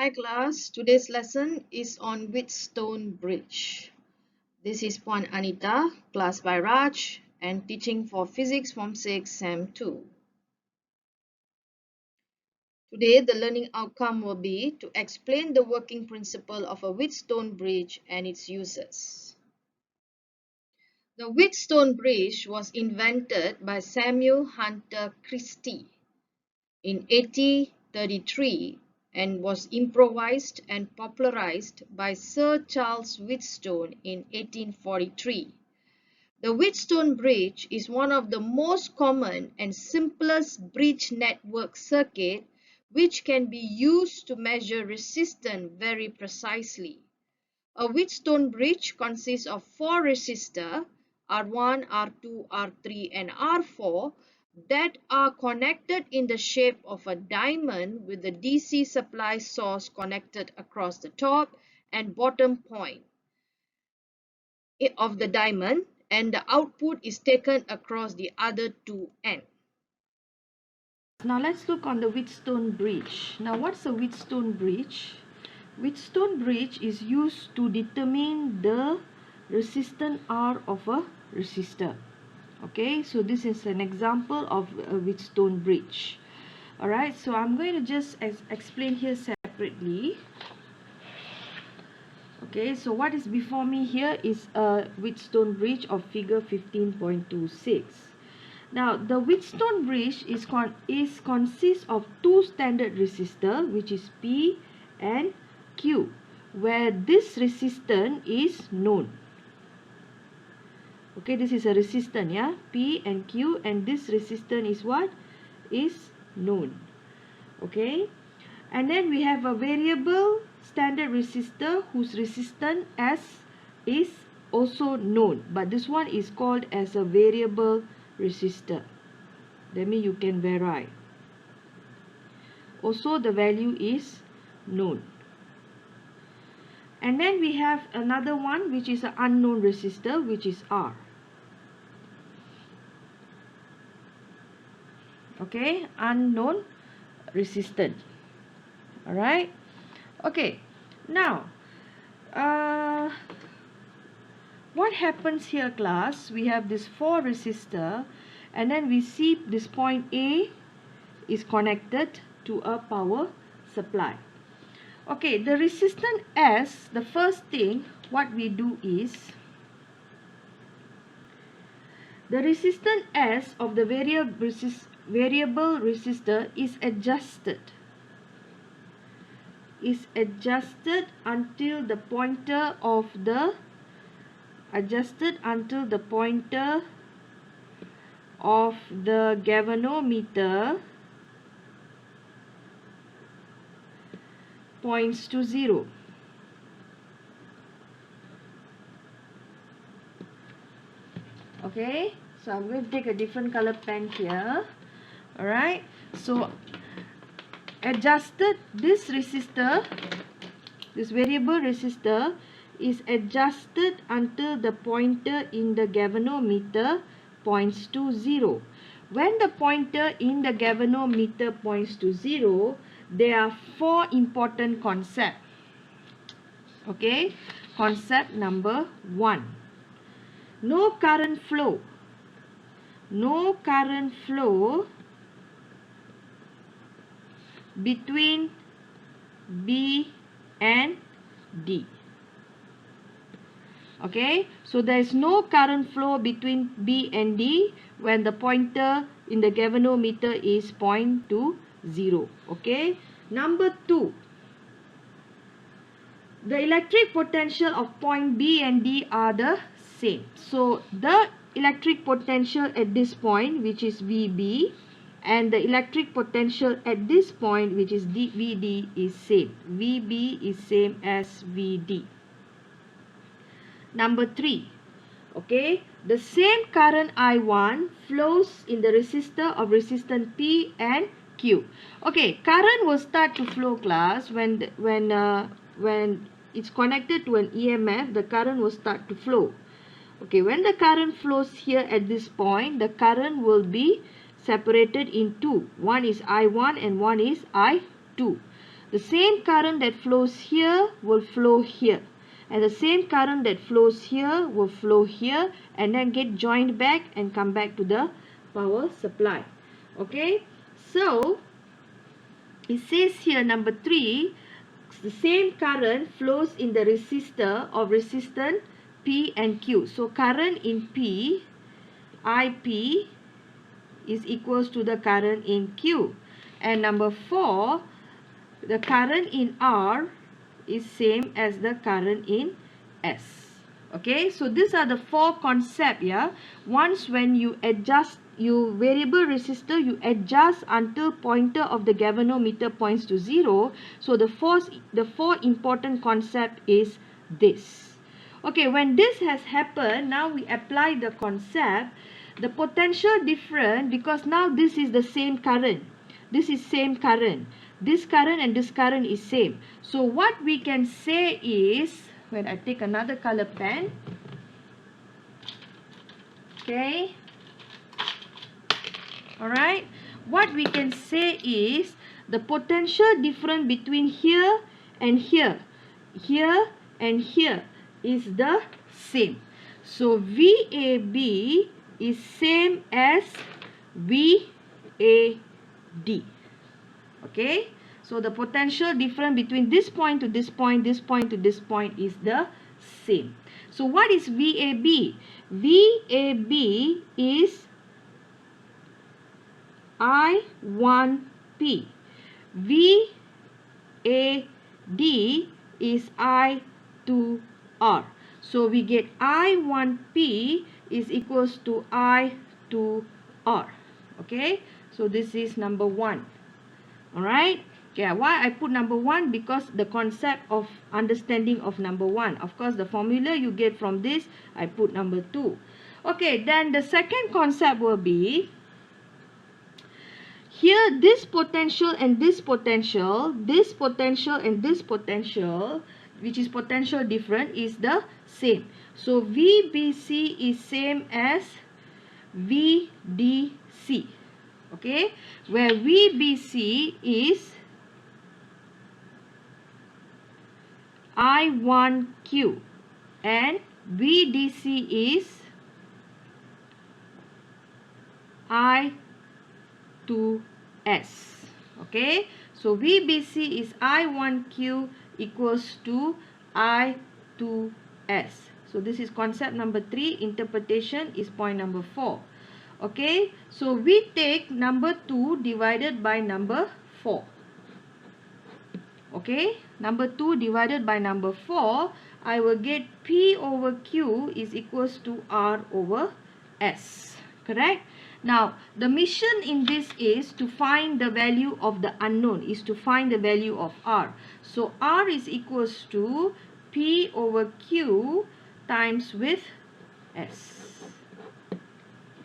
Hi class, today's lesson is on Wheatstone Bridge. This is Puan Anita, class by Raj, and teaching for Physics Form 6, Sem 2. Today, the learning outcome will be to explain the working principle of a Wheatstone Bridge and its uses. The Wheatstone Bridge was invented by Samuel Hunter Christie in 1833 and was improvised and popularized by Sir Charles Wheatstone in 1843. The Wheatstone Bridge is one of the most common and simplest bridge network circuit which can be used to measure resistance very precisely. A Wheatstone bridge consists of 4 resistors R1, R2, R3 and R4 that are connected in the shape of a diamond with the DC supply source connected across the top and bottom point of the diamond, and the output is taken across the other two ends. Now let's look on the Wheatstone Bridge. Now what's a Wheatstone Bridge? Wheatstone Bridge is used to determine the resistance R of a resistor. Okay, so this is an example of a Wheatstone Bridge. Alright, so I'm going to just explain here separately. Okay, so what is before me here is a Wheatstone Bridge of figure 15.26. Now, the Wheatstone Bridge consists of two standard resistors, which is P and Q, where this resistance is known. Okay, this is a resistance, yeah, P and Q, and this resistance is what? Is known. Okay, and then we have a variable standard resistor whose resistance S is also known, but this one is called as a variable resistor. That means you can vary. Also the value is known. And then we have another one which is an unknown resistor, which is R. Okay, unknown resistance. Alright. Okay, now what happens here, class? We have this 4 resistor, and then we see this point A is connected to a power supply. Okay, the resistance S, the first thing what we do is the resistance S of the variable resistor is adjusted until the pointer of the galvanometer points to 0. Okay, so I'm going to take a different color pen here. Alright, so adjusted, this resistor, this variable resistor is adjusted until the pointer in the galvanometer points to 0. When the pointer in the galvanometer points to 0, there are 4 important concepts. Okay, concept number 1. No current flow between B and D. Okay, so there is no current flow between B and D when the pointer in the galvanometer is point to 0. Okay, number 2, the electric potential of point B and D are the same. So the electric potential at this point, which is VB, and the electric potential at this point, which is VD, is same. VB is same as VD. Number 3, okay, the same current I1 flows in the resistor of resistance P and Q. Okay, current will start to flow, class, when it's connected to an EMF, the current will start to flow. Okay, when the current flows here at this point, the current will be separated in two. One is I1 and one is I2. The same current that flows here will flow here. And the same current that flows here will flow here and then get joined back and come back to the power supply. Okay, so it says here number 3, the same current flows in the resistor of resistance P and Q. So current in P, IP, is equals to the current in Q. And number 4, the current in R is same as the current in S. Okay, so these are the 4 concepts. Yeah, once when you adjust you variable resistor, you adjust until pointer of the galvanometer points to 0. So the four important concept is this. Okay, when this has happened, now we apply the concept. The potential different, because now this is the same current. This is same current. This current and this current is same. So what we can say is, when I take another color pen, okay, alright, what we can say is the potential difference between here and here, here and here is the same. So VAB is same as VAD. Okay, so the potential difference between this point to this point, this point to this point is the same. So what is VAB? VAB is I1P. VAD is I2R. So we get I1P is equals to I2R. Okay, so this is number 1. Alright, okay, why I put number 1? Because the concept of understanding of number 1. Of course, the formula you get from this, I put number 2. Okay, then the second concept will be, here this potential and this potential, this potential and this potential, which is potential different, is the same. So VBC is same as VDC. Okay, where VBC is I1Q and VDC is I2S. Okay, so VBC is I1Q equals to I2S. So this is concept number 3. Interpretation is point number 4. Okay, so we take number 2 divided by number 4. Okay, number 2 divided by number 4, I will get P over Q is equals to R over S. Correct? Now, the mission in this is to find the value of the unknown, is to find the value of R. So, R is equals to P over Q times with S.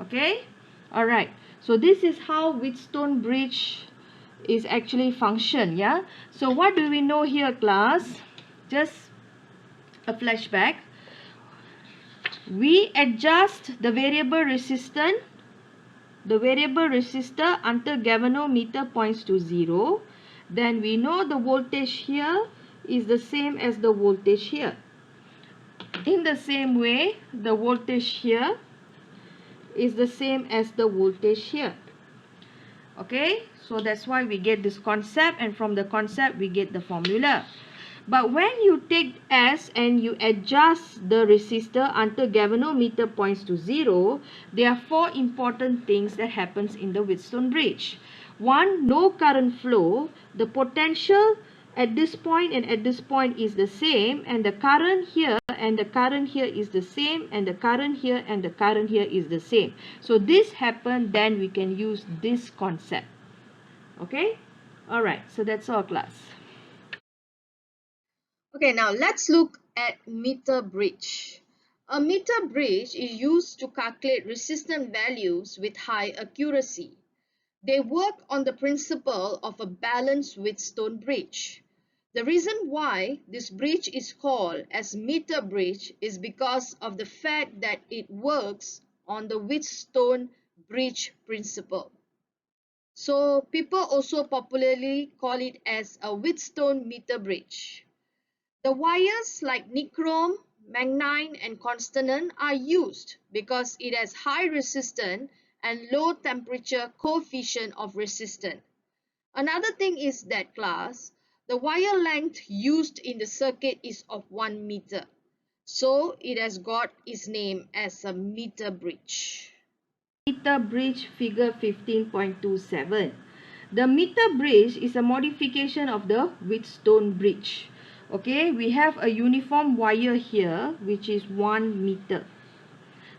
Okay, alright, so this is how Wheatstone Bridge is actually function. Yeah, so what do we know here, class? Just a flashback. We adjust the variable resistor until galvanometer points to 0. Then we know the voltage here is the same as the voltage here. In the same way, the voltage here is the same as the voltage here. Okay, so that's why we get this concept, and from the concept we get the formula. But when you take S and you adjust the resistor until galvanometer points to 0, there are 4 important things that happens in the Wheatstone Bridge. 1, no current flow. The potential at this point and at this point is the same, and the current here and the current here is the same, and the current here and the current here is the same. So this happen, then we can use this concept. Okay, alright, so that's all, class. Okay, now let's look at meter bridge. A meter bridge is used to calculate resistance values with high accuracy. They work on the principle of a balanced Wheatstone bridge. The reason why this bridge is called as meter bridge is because of the fact that it works on the Wheatstone bridge principle. So people also popularly call it as a Wheatstone meter bridge. The wires like nichrome, manganese and tungsten are used because it has high resistance and low temperature coefficient of resistance. Another thing is that class, the wire length used in the circuit is of 1 meter. So it has got its name as a meter bridge. Meter bridge figure 15.27. The meter bridge is a modification of the Wheatstone bridge. Okay, we have a uniform wire here which is 1 meter.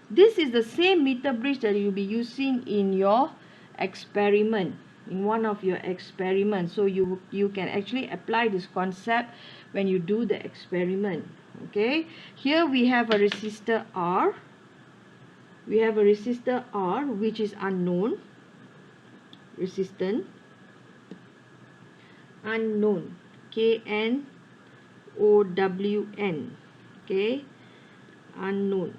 This is the same meter bridge that you'll be using in your experiment, in one of your experiments. So you can actually apply this concept when you do the experiment. Okay, here we have a resistor R. We have a resistor R which is unknown, resistant, unknown, KNOWN, okay, unknown.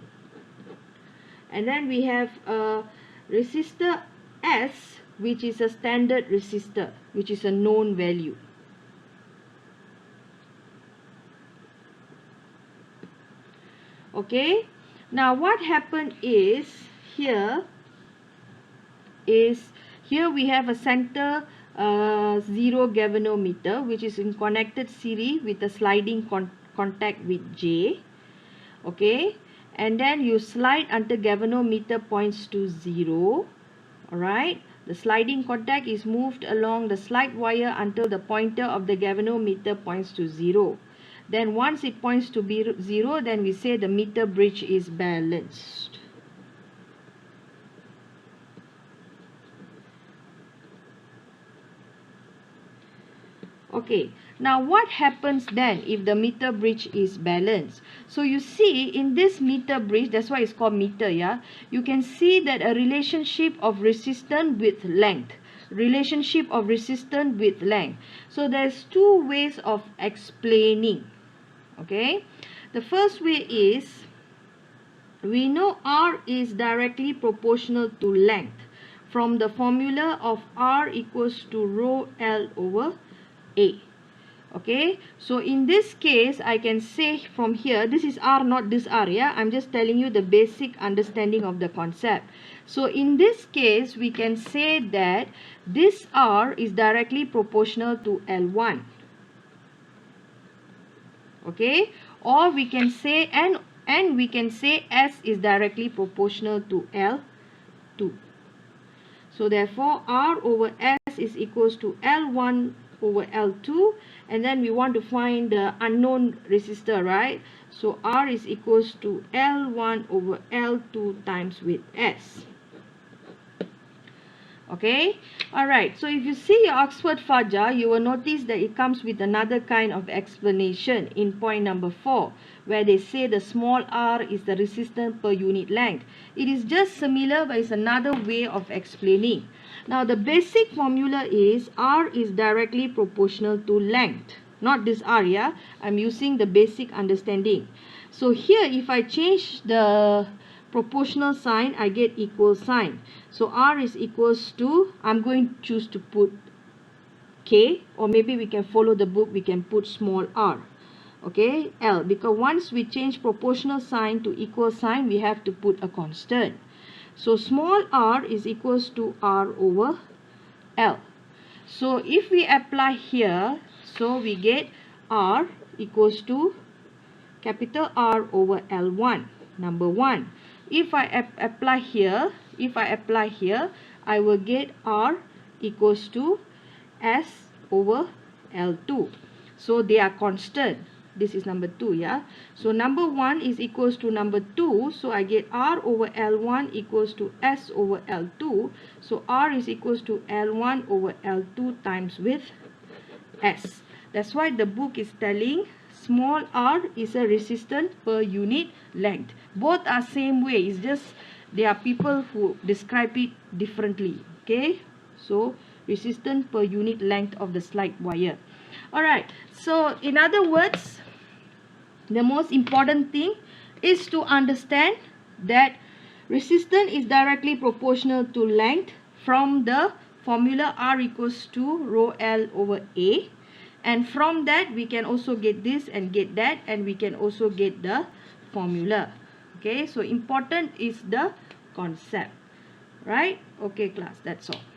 And then we have a resistor S which is a standard resistor, which is a known value. Okay, now what happened is here we have a center zero galvanometer which is in connected series with a sliding contact with J. Okay, and then you slide until galvanometer points to 0. Alright, the sliding contact is moved along the slide wire until the pointer of the galvanometer points to 0. Then once it points to 0, then we say the meter bridge is balanced. Okay, now what happens then if the meter bridge is balanced? So you see in this meter bridge, that's why it's called meter, yeah. You can see that a relationship of resistance with length. Relationship of resistance with length. So there's two ways of explaining. Okay, the first way is we know R is directly proportional to length from the formula of R equals to rho L over A. Okay, so in this case I can say from here, this is R, not this R, yeah. I'm just telling you the basic understanding of the concept. So in this case we can say that this R is directly proportional to L1. Okay, or we can say and we can say S is directly proportional to L2. So therefore R over S is equals to L1 over L2, and then we want to find the unknown resistor, right? So R is equals to L1 over L2 times with S. Okay, alright, so if you see your Oxford Fajar, you will notice that it comes with another kind of explanation in point number 4, where they say the small r is the resistance per unit length. It is just similar, but it's another way of explaining. Now the basic formula is R is directly proportional to length, not this R, yeah. I'm using the basic understanding. So here if I change the proportional sign, I get equal sign. So R is equals to, I'm going to choose to put K, or maybe we can follow the book, we can put small r. Okay, L, because once we change proportional sign to equal sign, we have to put a constant. So small r is equals to R over L. So if we apply here, so we get R equals to capital R over L1, number 1. If I apply here, I will get R equals to S over L2. So they are constant. This is number 2, yeah. So number 1 is equals to number 2. So I get R over L1 equals to S over L2. So R is equals to L1 over L2 times with S. That's why the book is telling small r is a resistance per unit length. Both are same way. It's just there are people who describe it differently. Okay, so resistance per unit length of the slide wire. Alright, so in other words, the most important thing is to understand that resistance is directly proportional to length from the formula R equals to rho L over A. And from that, we can also get this and get that, and we can also get the formula. Okay, so important is the concept. Right? Okay, class, that's all.